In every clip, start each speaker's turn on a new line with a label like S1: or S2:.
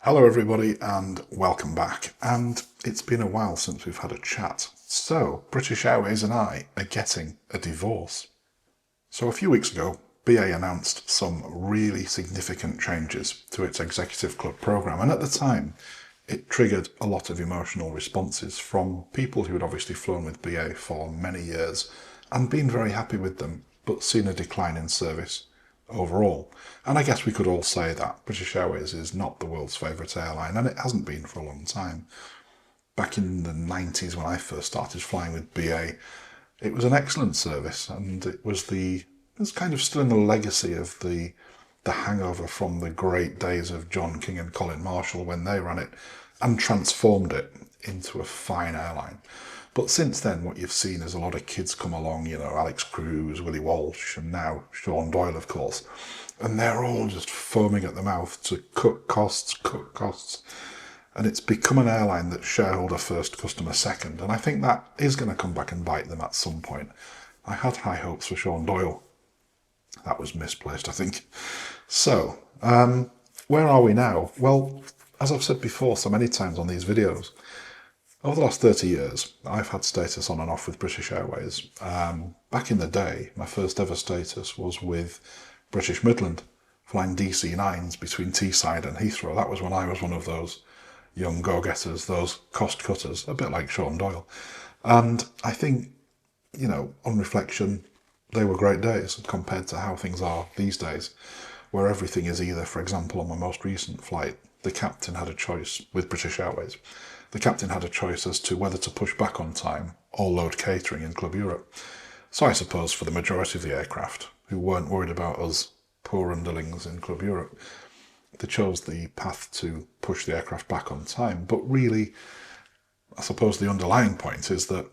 S1: Hello everybody and welcome back. And it's been a while since we've had a chat. So, British Airways and I are getting a divorce. So a few weeks ago, BA announced some really significant changes to its Executive Club programme, and at the time it triggered a lot of emotional responses from people who had obviously flown with BA for many years and been very happy with them, but seen a decline in service overall. And I guess we could all say that British Airways is not the world's favourite airline, and it hasn't been for a long time. Back in the 90s when I first started flying with BA, it was an excellent service, and it was kind of still in the legacy of the hangover from the great days of John King and Colin Marshall when they ran it and transformed it into a fine airline. But since then, what you've seen is a lot of kids come along, Alex Cruz, Willie Walsh, and now Sean Doyle, of course. And they're all just foaming at the mouth to cut costs. And it's become an airline that's shareholder first, customer second. And I think that is going to come back and bite them at some point. I had high hopes for Sean Doyle. That was misplaced, I think. So, where are we now? Well, as I've said before so many times on these videos, over the last 30 years, I've had status on and off with British Airways. Back in the day, my first ever status was with British Midland, flying DC-9s between Teesside and Heathrow. That was when I was one of those young go-getters, those cost cutters, a bit like Sean Doyle. And I think, on reflection, they were great days compared to how things are these days, where everything is either, for example, on my most recent flight, the captain had a choice with British Airways. The captain had a choice as to whether to push back on time or load catering in Club Europe. So I suppose for the majority of the aircraft, who weren't worried about us poor underlings in Club Europe, they chose the path to push the aircraft back on time. But really, I suppose the underlying point is that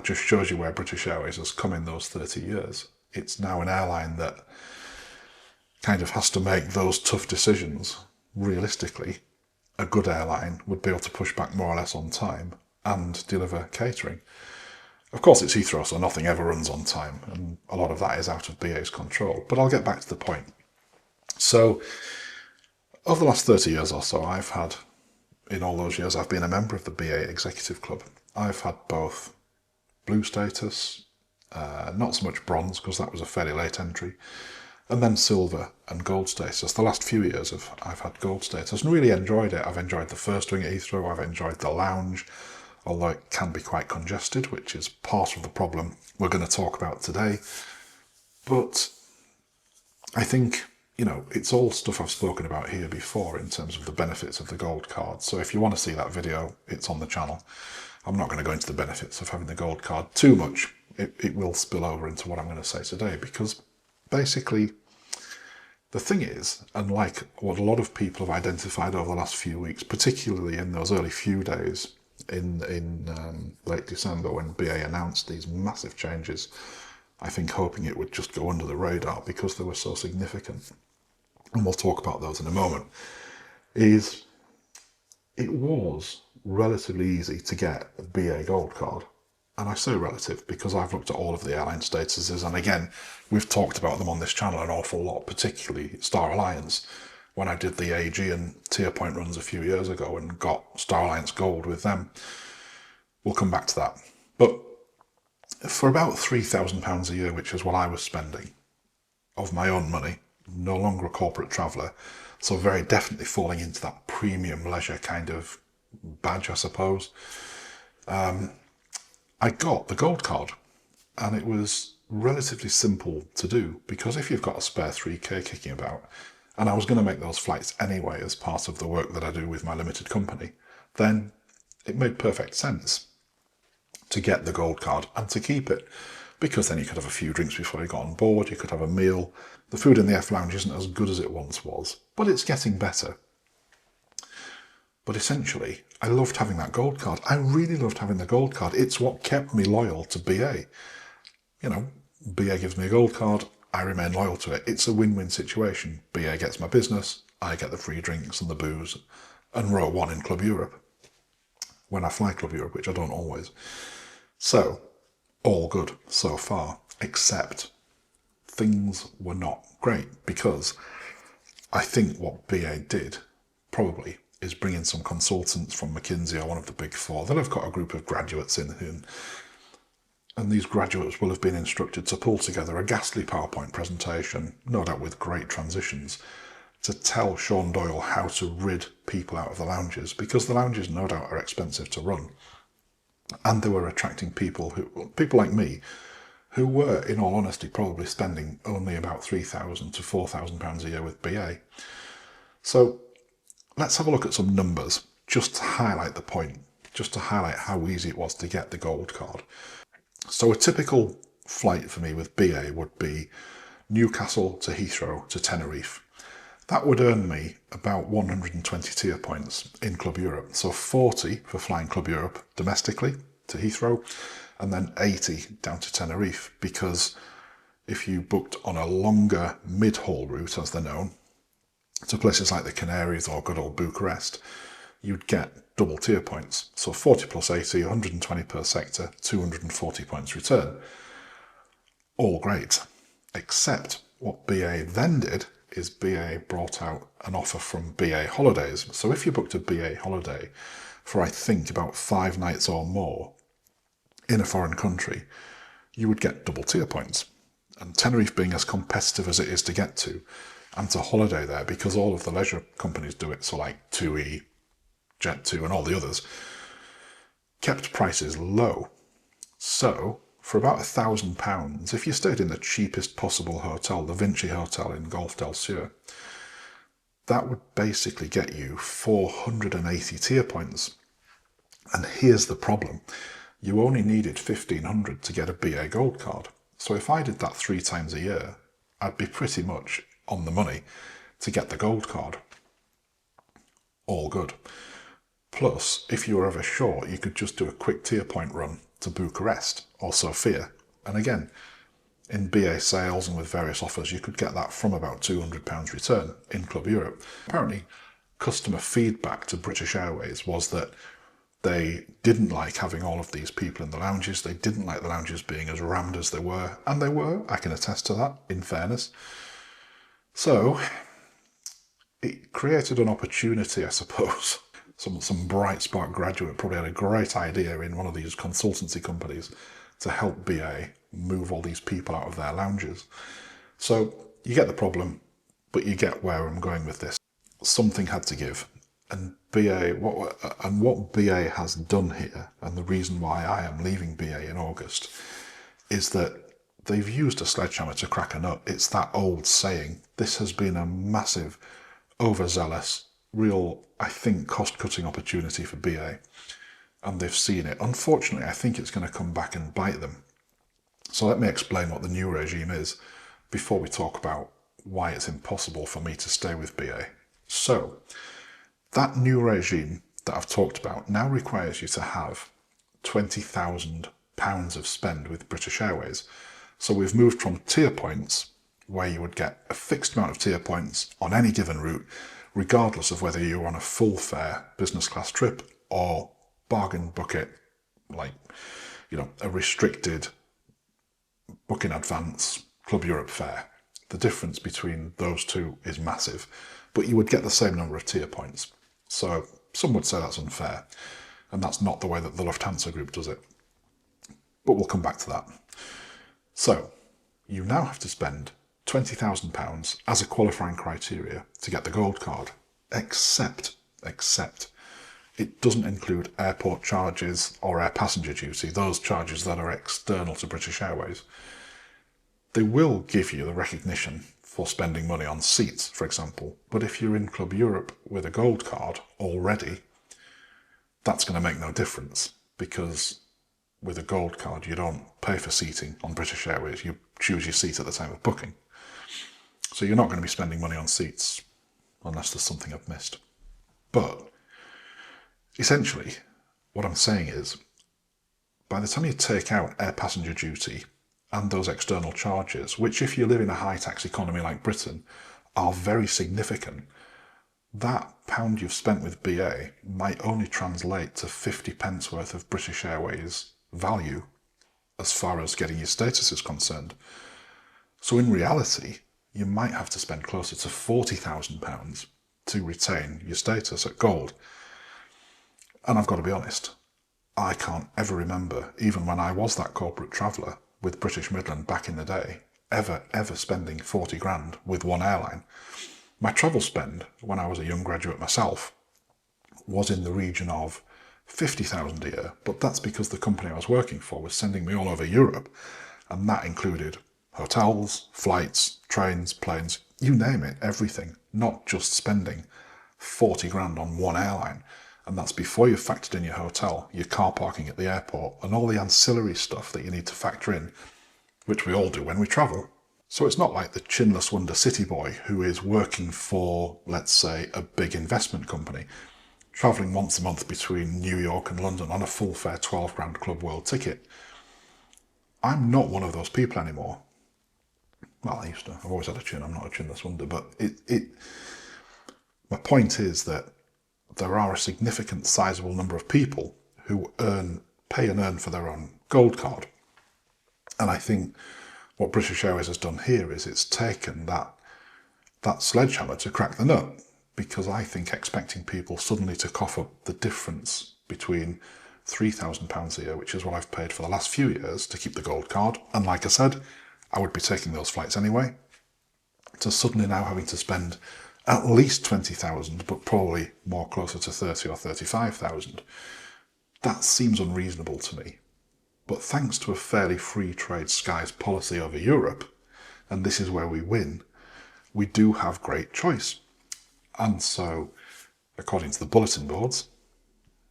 S1: just shows you where British Airways has come in those 30 years. It's now an airline that kind of has to make those tough decisions realistically. A good airline would be able to push back more or less on time and deliver catering. Of course, it's Heathrow, so nothing ever runs on time, and a lot of that is out of BA's control. But I'll get back to the point. So, over the last 30 years or so, in all those years, I've been a member of the BA Executive Club. I've had both blue status, not so much bronze, because that was a fairly late entry, and then silver and gold status. The last few years I've had gold status and really enjoyed it. I've enjoyed the first wing at Heathrow, I've enjoyed the lounge, although it can be quite congested, which is part of the problem we're going to talk about today. But I think, it's all stuff I've spoken about here before in terms of the benefits of the gold card. So if you want to see that video, it's on the channel. I'm not going to go into the benefits of having the gold card too much. It will spill over into what I'm going to say today, because basically, the thing is, unlike what a lot of people have identified over the last few weeks, particularly in those early few days in late December when BA announced these massive changes, I think hoping it would just go under the radar because they were so significant, and we'll talk about those in a moment, is it was relatively easy to get a BA Gold card. And I say relative because I've looked at all of the airline statuses, and again, we've talked about them on this channel an awful lot, particularly Star Alliance, when I did the AG and tier point runs a few years ago and got Star Alliance Gold with them. We'll come back to that. But for about £3,000 a year, which is what I was spending of my own money, no longer a corporate traveller, so very definitely falling into that premium leisure kind of badge, I suppose, I got the gold card, and it was relatively simple to do because if you've got a spare 3k kicking about, and I was going to make those flights anyway as part of the work that I do with my limited company, then it made perfect sense to get the gold card and to keep it, because then you could have a few drinks before you got on board, you could have a meal. The food in the F lounge isn't as good as it once was, but it's getting better. But essentially, I loved having that gold card. I really loved having the gold card. It's what kept me loyal to BA. BA gives me a gold card, I remain loyal to it. It's a win-win situation. BA gets my business, I get the free drinks and the booze, and row one in Club Europe. When I fly Club Europe, which I don't always. So, all good so far, except things were not great, because I think what BA did, probably, is bring in some consultants from McKinsey or one of the big four. They'll have got a group of graduates in whom, and these graduates will have been instructed to pull together a ghastly PowerPoint presentation, no doubt with great transitions, to tell Sean Doyle how to rid people out of the lounges, because the lounges no doubt are expensive to run. And they were attracting people like me, who were, in all honesty, probably spending only about £3,000 to £4,000 a year with BA. So let's have a look at some numbers, just to highlight the point, just to highlight how easy it was to get the gold card. So a typical flight for me with BA would be Newcastle to Heathrow to Tenerife. That would earn me about 120 tier points in Club Europe. So 40 for flying Club Europe domestically to Heathrow, and then 80 down to Tenerife, because if you booked on a longer mid-haul route, as they're known, to places like the Canaries or good old Bucharest, you'd get double tier points. So 40 plus 80, 120 per sector, 240 points return. All great. Except what BA then did is BA brought out an offer from BA Holidays. So if you booked a BA holiday for, I think, about 5 nights or more in a foreign country, you would get double tier points. And Tenerife being as competitive as it is to get to, and to holiday there, because all of the leisure companies do it, so like 2E, Jet2 and all the others, kept prices low. So for about £1,000, if you stayed in the cheapest possible hotel, the Vinci Hotel in Golfe del Sur, that would basically get you 480 tier points. And here's the problem. You only needed 1,500 to get a BA Gold card. So if I did that 3 times a year, I'd be pretty much on the money to get the Gold card. All good. Plus, if you were ever short, you could just do a quick tier point run to Bucharest or Sofia. And again, in BA sales and with various offers, you could get that from about £200 return in Club Europe. Apparently, customer feedback to British Airways was that they didn't like having all of these people in the lounges. They didn't like the lounges being as rammed as they were. And they were, I can attest to that, in fairness. So it created an opportunity, I suppose. Some bright spark graduate probably had a great idea in one of these consultancy companies to help BA move all these people out of their lounges. So you get the problem, but you get where I'm going with this. Something had to give. And what BA has done here, and the reason why I am leaving BA in August, is that they've used a sledgehammer to crack a nut. It's that old saying. This has been a massive, overzealous, real, I think, cost-cutting opportunity for BA. And they've seen it. Unfortunately, I think it's going to come back and bite them. So let me explain what the new regime is before we talk about why it's impossible for me to stay with BA. So that new regime that I've talked about now requires you to have £20,000 of spend with British Airways. So we've moved from tier points, where you would get a fixed amount of tier points on any given route, regardless of whether you're on a full fare business class trip or bargain bucket, like, a restricted book in advance Club Europe fare. The difference between those two is massive, but you would get the same number of tier points. So some would say that's unfair, and that's not the way that the Lufthansa group does it. But we'll come back to that. So you now have to spend £20,000 as a qualifying criteria to get the gold card, except it doesn't include airport charges or air passenger duty, those charges that are external to British Airways. They will give you the recognition for spending money on seats, for example, but if you're in Club Europe with a gold card already, that's going to make no difference, because with a gold card you don't pay for seating on British Airways, you choose your seat at the time of booking. So you're not going to be spending money on seats unless there's something I've missed. But essentially, what I'm saying is, by the time you take out air passenger duty and those external charges, which if you live in a high tax economy like Britain are very significant, that pound you've spent with BA might only translate to 50p worth of British Airways value as far as getting your status is concerned. So in reality, you might have to spend closer to £40,000 to retain your status at gold. And I've got to be honest, I can't ever remember, even when I was that corporate traveller with British Midland back in the day, ever spending 40 grand with one airline. My travel spend, when I was a young graduate myself, was in the region of 50,000 a year, but that's because the company I was working for was sending me all over Europe, and that included hotels, flights, trains, planes, you name it, everything, not just spending 40 grand on one airline. And that's before you've factored in your hotel, your car parking at the airport, and all the ancillary stuff that you need to factor in, which we all do when we travel. So it's not like the chinless wonder city boy who is working for, let's say, a big investment company, travelling once a month between New York and London on a full fare 12 grand Club World ticket. I'm not one of those people anymore. Well, I used to. I've always had a chin. I'm not a chinless wonder. But my point is that there are a significant, sizable number of people who pay and earn for their own gold card. And I think what British Airways has done here is it's taken that sledgehammer to crack the nut. Because I think expecting people suddenly to cough up the difference between £3,000 a year, which is what I've paid for the last few years to keep the gold card, and like I said, I would be taking those flights anyway, to suddenly now having to spend at least 20,000, but probably more closer to 30 or 35,000. That seems unreasonable to me. But thanks to a fairly free trade skies policy over Europe, and this is where we win, we do have great choice. And so, according to the bulletin boards,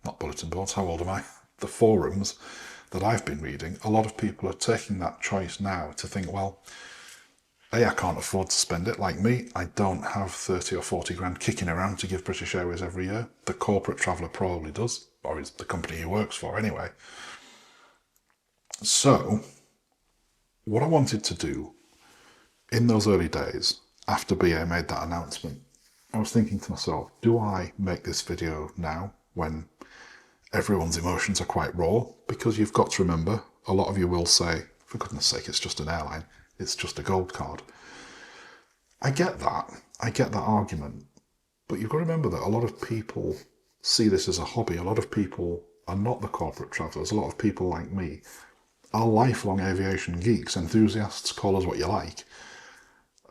S1: not bulletin boards, how old am I? The forums that I've been reading, a lot of people are taking that choice now to think, well, A, I can't afford to spend it like me. I don't have 30 or 40 grand kicking around to give British Airways every year. The corporate traveller probably does, or it's the company he works for anyway. So, what I wanted to do in those early days, after BA made that announcement, I was thinking to myself, do I make this video now when everyone's emotions are quite raw? Because you've got to remember, a lot of you will say, for goodness sake, it's just an airline. It's just a gold card. I get that argument. But you've got to remember that a lot of people see this as a hobby. A lot of people are not the corporate travellers. A lot of people like me are lifelong aviation geeks, enthusiasts, call us what you like.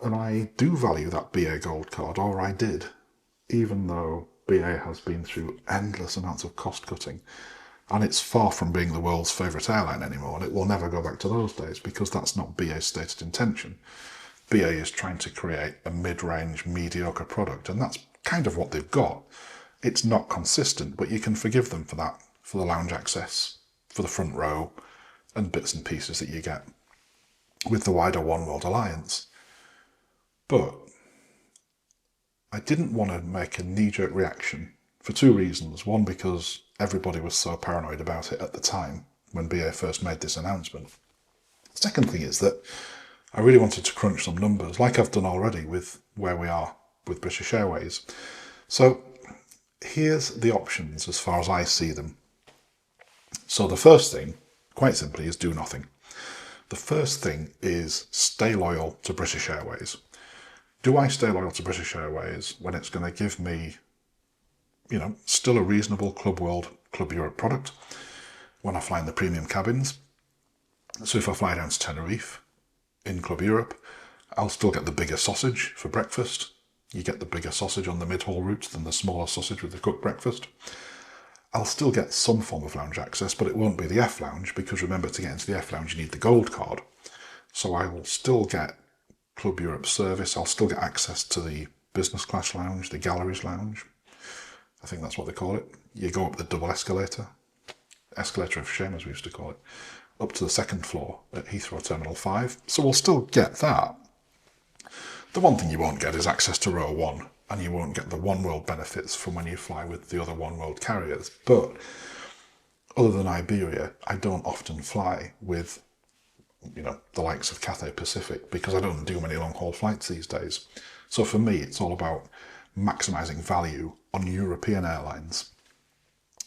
S1: And I do value that BA Gold card, or I did, even though BA has been through endless amounts of cost cutting. And it's far from being the world's favourite airline anymore, and it will never go back to those days, because that's not BA's stated intention. BA is trying to create a mid-range, mediocre product, and that's kind of what they've got. It's not consistent, but you can forgive them for that, for the lounge access, for the front row, and bits and pieces that you get with the wider One World Alliance. But I didn't want to make a knee-jerk reaction for two reasons. One, because everybody was so paranoid about it at the time when BA first made this announcement. The second thing is that I really wanted to crunch some numbers, like I've done already with where we are with British Airways. So here's the options as far as I see them. So the first thing, quite simply, is do nothing. The first thing is stay loyal to British Airways. Do I stay loyal to British Airways when it's going to give me, still a reasonable Club World, Club Europe product when I fly in the premium cabins? So if I fly down to Tenerife in Club Europe, I'll still get the bigger sausage for breakfast. You get the bigger sausage on the mid-haul route than the smaller sausage with the cooked breakfast. I'll still get some form of lounge access, but it won't be the F lounge, because remember, to get into the F lounge you need the gold card. So I will still get Club Europe service. I'll still get access to the business class lounge, the galleries lounge. I think that's what they call it. You go up the double escalator of shame as we used to call it, up to the second floor at Heathrow Terminal 5. So we'll still get that. The one thing you won't get is access to row 1, and you won't get the One World benefits from when you fly with the other One World carriers. But other than Iberia, I don't often fly with the likes of Cathay Pacific, because I don't do many long-haul flights these days. So for me, it's all about maximising value on European airlines.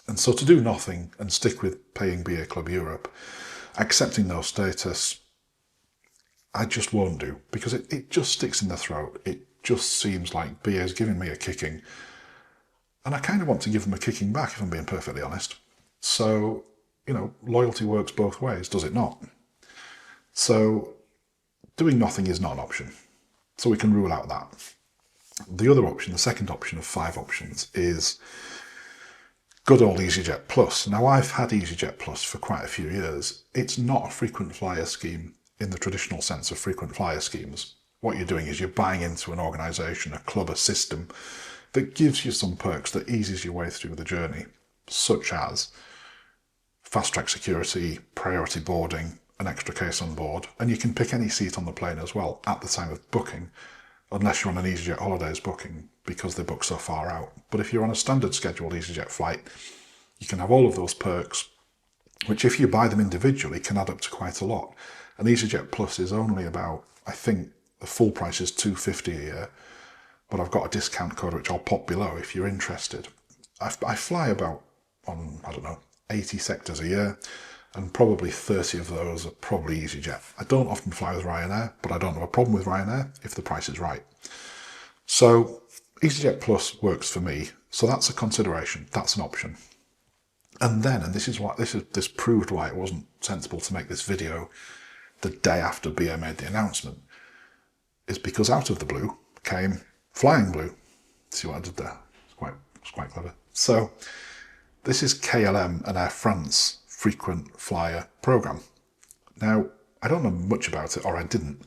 S1: And so to do nothing and stick with paying BA Club Europe, accepting no status, I just won't do, because it just sticks in the throat. It just seems like BA is giving me a kicking. And I kind of want to give them a kicking back, if I'm being perfectly honest. So, loyalty works both ways, does it not? So doing nothing is not an option. So we can rule out that. The other option, the second option of 5 options, is good old easyJet Plus. Now, I've had easyJet Plus for quite a few years. It's not a frequent flyer scheme in the traditional sense of frequent flyer schemes. What you're doing is you're buying into an organisation, a club, a system that gives you some perks that eases your way through the journey, such as fast track security, priority boarding, an extra case on board, and you can pick any seat on the plane as well at the time of booking, unless you're on an easyJet Holidays booking because they book so far out. But if you're on a standard scheduled easyJet flight, you can have all of those perks, which if you buy them individually can add up to quite a lot. And easyJet Plus is only about, I think the full price is $250 a year, but I've got a discount code which I'll pop below if you're interested. I fly about on, 80 sectors a year, and probably 30 of those are probably easyJet. I don't often fly with Ryanair, but I don't have a problem with Ryanair if the price is right. So easyJet Plus works for me, so that's a consideration, that's an option. And then, and this proved why it wasn't sensible to make this video the day after BA made the announcement, is because out of the blue came Flying Blue. See what I did there? It's quite clever. So this is KLM and Air France frequent flyer program. Now, I don't know much about it, or I didn't,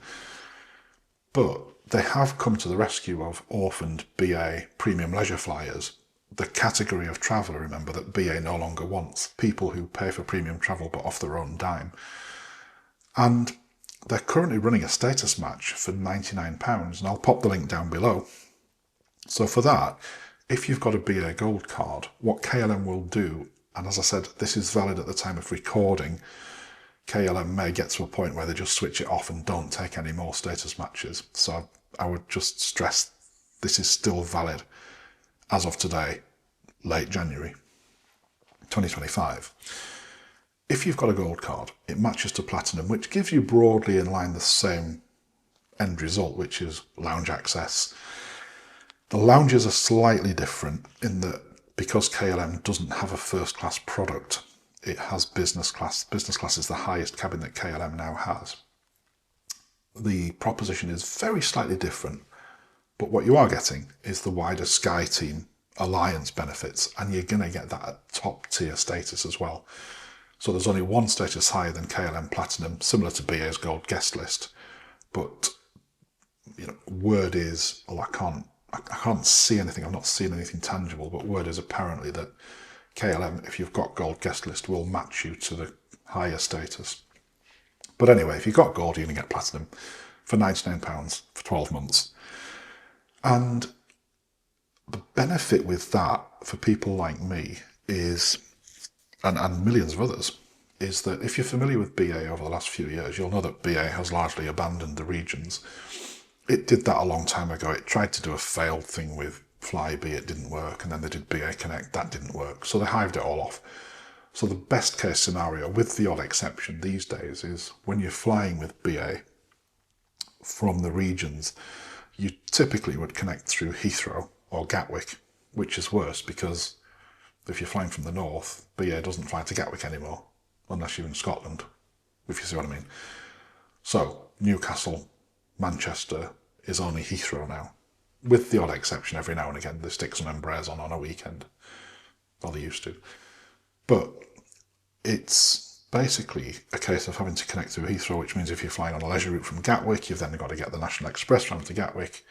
S1: but they have come to the rescue of orphaned BA premium leisure flyers, the category of traveller, remember, that BA no longer wants, people who pay for premium travel but off their own dime. And they're currently running a status match for £99, and I'll pop the link down below. So for that, if you've got a BA Gold card, what KLM will do, and as I said, this is valid at the time of recording, KLM may get to a point where they just switch it off and don't take any more status matches. So I would just stress this is still valid as of today, late January 2025. If you've got a gold card, it matches to platinum, which gives you broadly in line the same end result, which is lounge access. The lounges are slightly different in that because KLM doesn't have a first class product, it has business class. Business class is the highest cabin that KLM now has. The proposition is very slightly different, but what you are getting is the wider Sky Team Alliance benefits, and you're going to get that at top tier status as well. So there's only one status higher than KLM Platinum, similar to BA's Gold guest list. But word is, well, I can't see anything. I'm not seeing anything tangible. But word is apparently that KLM, if you've got Gold guest list, will match you to the higher status. But anyway, if you've got Gold, you're going to get Platinum for £99 for 12 months. And the benefit with that for people like me is, and millions of others, is that if you're familiar with BA over the last few years, you'll know that BA has largely abandoned the regions. It did that a long time ago. It tried to do a failed thing with Flybe, it didn't work, and then they did BA Connect, that didn't work. So they hived it all off. So the best case scenario, with the odd exception these days, is when you're flying with BA from the regions, you typically would connect through Heathrow or Gatwick, which is worse because if you're flying from the north, BA doesn't fly to Gatwick anymore, unless you're in Scotland, if you see what I mean. So Newcastle, Manchester is only Heathrow now, with the odd exception every now and again. They stick some Embraers on a weekend, or they used to. But it's basically a case of having to connect through Heathrow, which means if you're flying on a leisure route from Gatwick, you've then got to get the National Express round to Gatwick.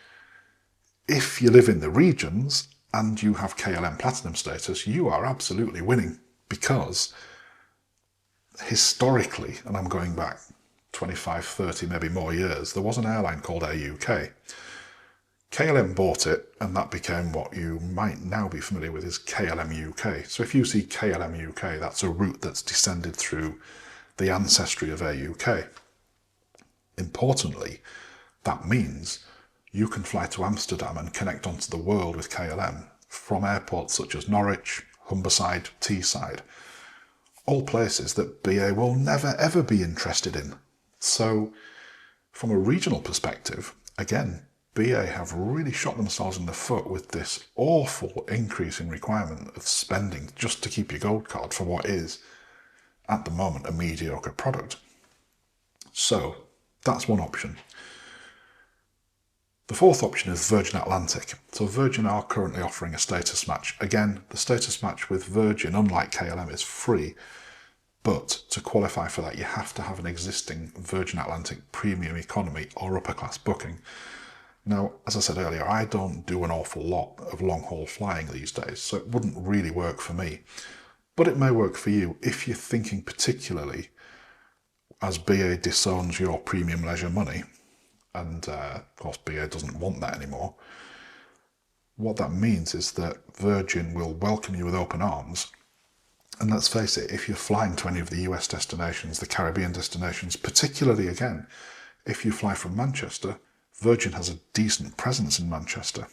S1: If you live in the regions and you have KLM Platinum status, you are absolutely winning, because historically, and I'm going back 25, 30, maybe more years, there was an airline called Air UK. KLM bought it, and that became what you might now be familiar with as KLM UK. So if you see KLM UK, that's a route that's descended through the ancestry of Air UK. Importantly, that means you can fly to Amsterdam and connect onto the world with KLM from airports such as Norwich, Humberside, Teesside, all places that BA will never ever be interested in. So from a regional perspective, again, BA have really shot themselves in the foot with this awful increase in requirement of spending just to keep your gold card for what is, at the moment, a mediocre product. So that's one option. The fourth option is Virgin Atlantic. So Virgin are currently offering a status match. Again, the status match with Virgin, unlike KLM, is free, but to qualify for that you have to have an existing Virgin Atlantic premium economy or upper class booking. Now, as I said earlier, I don't do an awful lot of long haul flying these days, so it wouldn't really work for me. But it may work for you if you're thinking particularly as BA disowns your premium leisure money, and of course BA doesn't want that anymore. What that means is that Virgin will welcome you with open arms. And let's face it, if you're flying to any of the US destinations, the Caribbean destinations, particularly again, if you fly from Manchester, Virgin has a decent presence in Manchester.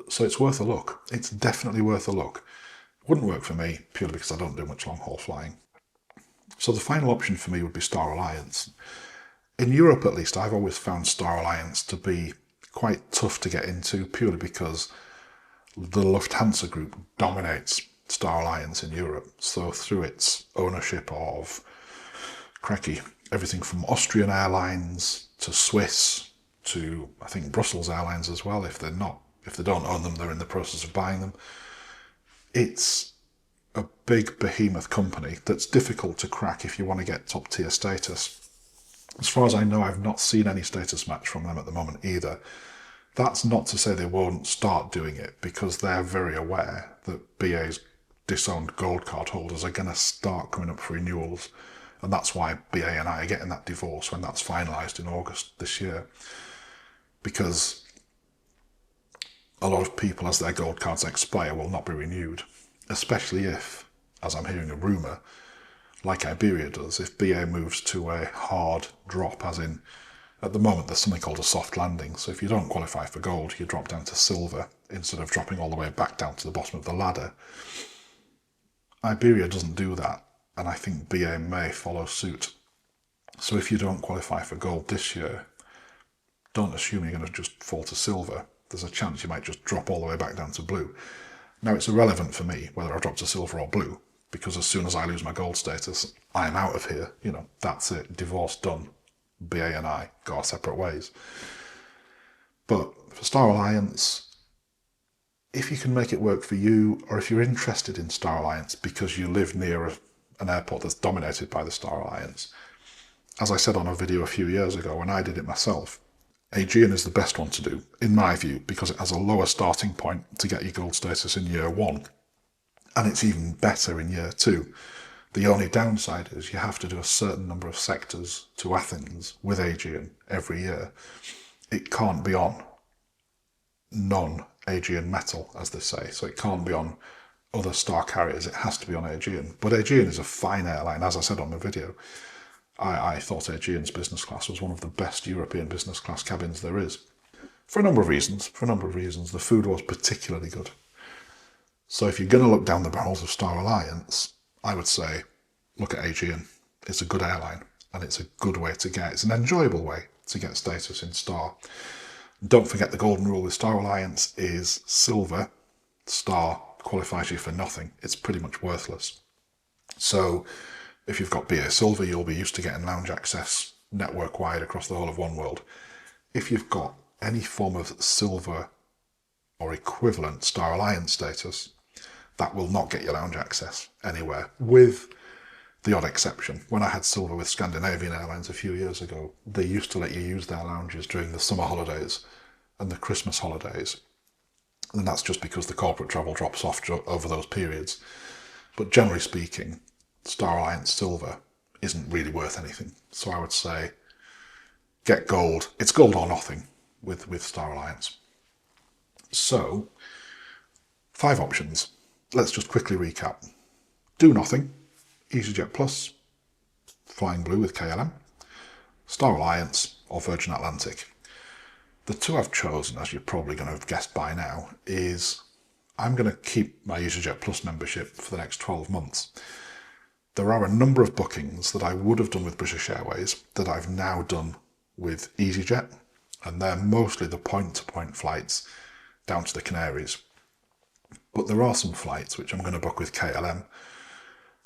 S1: So it's worth a look. It's definitely worth a look. It wouldn't work for me, purely because I don't do much long haul flying. So the final option for me would be Star Alliance. In Europe, at least, I've always found Star Alliance to be quite tough to get into, purely because the Lufthansa group dominates Star Alliance in Europe. So through its ownership of, everything from Austrian Airlines to Swiss to, I think, Brussels Airlines as well. If they don't own them, they're in the process of buying them. It's a big behemoth company that's difficult to crack if you want to get top tier status. As far as I know, I've not seen any status match from them at the moment either. That's not to say they won't start doing it, because they're very aware that BA's disowned gold card holders are going to start coming up for renewals. And that's why BA and I are getting that divorce when that's finalised in August this year. Because a lot of people, as their gold cards expire, will not be renewed. Especially if, as I'm hearing a rumour, like Iberia does, if BA moves to a hard drop, as in, at the moment there's something called a soft landing. So if you don't qualify for gold, you drop down to silver instead of dropping all the way back down to the bottom of the ladder. Iberia doesn't do that, and I think BA may follow suit. So if you don't qualify for gold this year, don't assume you're going to just fall to silver. There's a chance you might just drop all the way back down to blue. Now, it's irrelevant for me whether I drop to silver or blue, because as soon as I lose my gold status, I'm out of here. That's it. Divorce done. BA and I go our separate ways. But for Star Alliance, if you can make it work for you, or if you're interested in Star Alliance because you live near an airport that's dominated by the Star Alliance, as I said on a video a few years ago when I did it myself, Aegean is the best one to do, in my view, because it has a lower starting point to get your gold status in year 1. And it's even better in year 2. The only downside is you have to do a certain number of sectors to Athens with Aegean every year. It can't be on non-Aegean metal, as they say. So it can't be on other Star carriers. It has to be on Aegean. But Aegean is a fine airline, as I said on the video. I thought Aegean's business class was one of the best European business class cabins there is. For a number of reasons. The food was particularly good. So if you're going to look down the barrels of Star Alliance, I would say look at Aegean. It's a good airline, and it's a good way to get. It's an enjoyable way to get status in Star. Don't forget the golden rule with Star Alliance is silver. Star qualifies you for nothing. It's pretty much worthless. So if you've got BA Silver, you'll be used to getting lounge access network-wide across the whole of oneworld. If you've got any form of silver or equivalent Star Alliance status, that will not get you lounge access anywhere, with the odd exception. When I had silver with Scandinavian Airlines a few years ago, they used to let you use their lounges during the summer holidays and the Christmas holidays. And that's just because the corporate travel drops off over those periods. But generally speaking, Star Alliance Silver isn't really worth anything. So I would say get gold. It's gold or nothing with Star Alliance. So, 5 options. Let's just quickly recap. Do nothing, easyJet Plus, Flying Blue with KLM, Star Alliance or Virgin Atlantic. The 2 I've chosen, as you're probably going to have guessed by now, is I'm going to keep my easyJet Plus membership for the next 12 months. There are a number of bookings that I would have done with British Airways that I've now done with easyJet, and they're mostly the point-to-point flights down to the Canaries. But there are some flights which I'm going to book with KLM,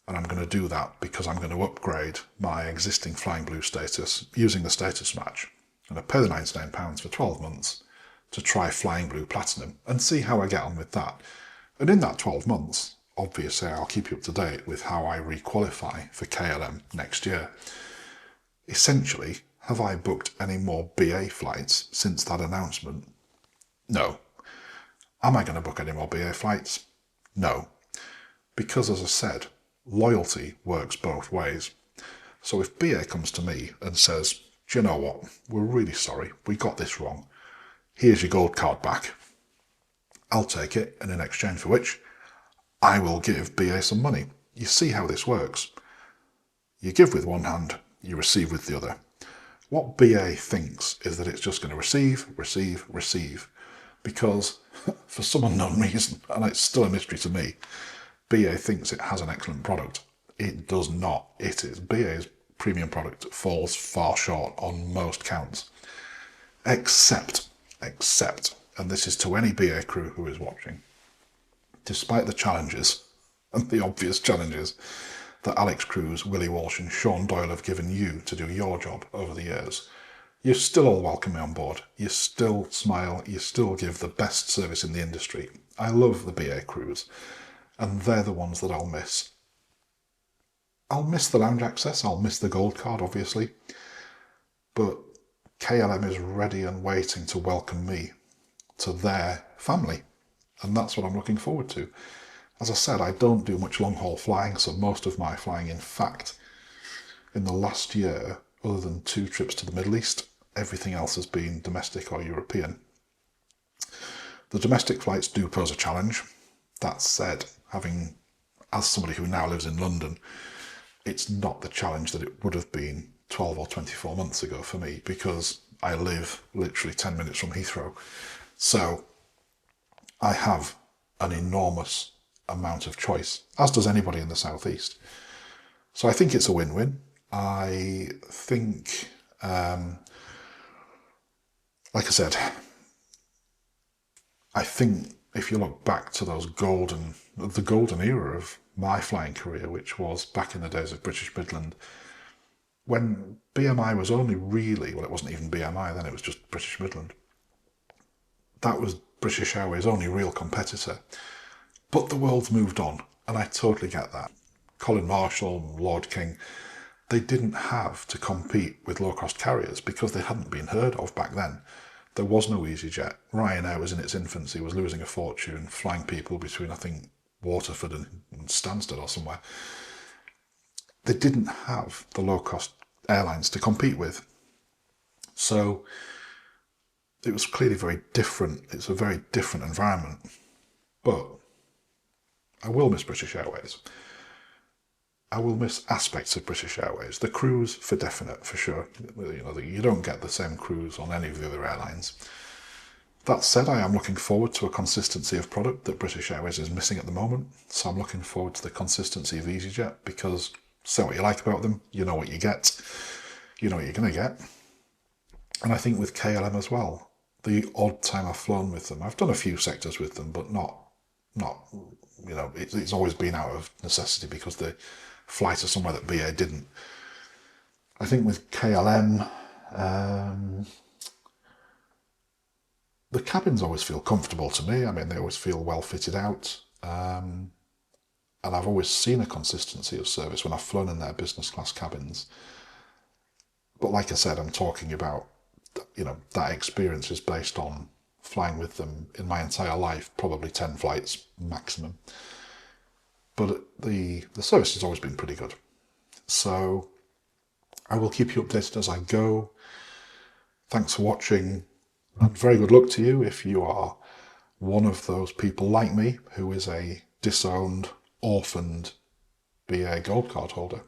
S1: and I'm going to do that because I'm going to upgrade my existing Flying Blue status using the status match. And I pay the £99 for 12 months to try Flying Blue Platinum and see how I get on with that. And in that 12 months, obviously I'll keep you up to date with how I requalify for KLM next year. Essentially, have I booked any more BA flights since that announcement? No. Am I going to book any more BA flights? No. Because, as I said, loyalty works both ways. So if BA comes to me and says, do you know what, we're really sorry, we got this wrong, here's your gold card back, I'll take it, and in exchange for which I will give BA some money. You see how this works. You give with one hand, you receive with the other. What BA thinks is that it's just going to receive, receive, receive, because for some unknown reason, and it's still a mystery to me, BA thinks it has an excellent product. It does not. BA's premium product falls far short on most counts. Except, and this is to any BA crew who is watching, despite the challenges, and the obvious challenges, that Alex Cruz, Willie Walsh and Sean Doyle have given you to do your job over the years, you're still all welcome me on board. You still smile, you still give the best service in the industry. I love the BA crews, and they're the ones that I'll miss. I'll miss the lounge access, I'll miss the gold card, obviously, but KLM is ready and waiting to welcome me to their family, and that's what I'm looking forward to. As I said, I don't do much long-haul flying, so most of my flying, in fact, in the last year, other than 2 trips to the Middle East, everything else has been domestic or European. The domestic flights do pose a challenge. That said, as somebody who now lives in London, it's not the challenge that it would have been 12 or 24 months ago for me, because I live literally 10 minutes from Heathrow. So I have an enormous amount of choice, as does anybody in the southeast. So I think it's a win-win. I think, like I said, I think if you look back to the golden era of my flying career, which was back in the days of British Midland, when BMI was only really, well, it wasn't even BMI then, it was just British Midland. That was British Airways' only real competitor. But the world's moved on, and I totally get that. Colin Marshall, Lord King, they didn't have to compete with low-cost carriers because they hadn't been heard of back then. There was no easyJet. Ryanair was in its infancy, was losing a fortune, flying people between, I think, Waterford and Stansted or somewhere. They didn't have the low-cost airlines to compete with. So it was clearly very different. It's a very different environment. But I will miss British Airways. I will miss aspects of British Airways. The crews, for definite, for sure. You don't get the same crews on any of the other airlines. That said, I am looking forward to a consistency of product that British Airways is missing at the moment. So I'm looking forward to the consistency of easyJet, because say what you like about them, you know what you get. You know what you're going to get. And I think with KLM as well, the odd time I've flown with them, I've done a few sectors with them, but not it's always been out of necessity because they fly to somewhere that BA didn't. I think with KLM, the cabins always feel comfortable to me. I mean, they always feel well fitted out. And I've always seen a consistency of service when I've flown in their business class cabins. But like I said, I'm talking about, that experience is based on flying with them in my entire life, probably 10 flights maximum. But the service has always been pretty good. So I will keep you updated as I go. Thanks for watching, and very good luck to you if you are one of those people like me who is a disowned, orphaned BA gold card holder.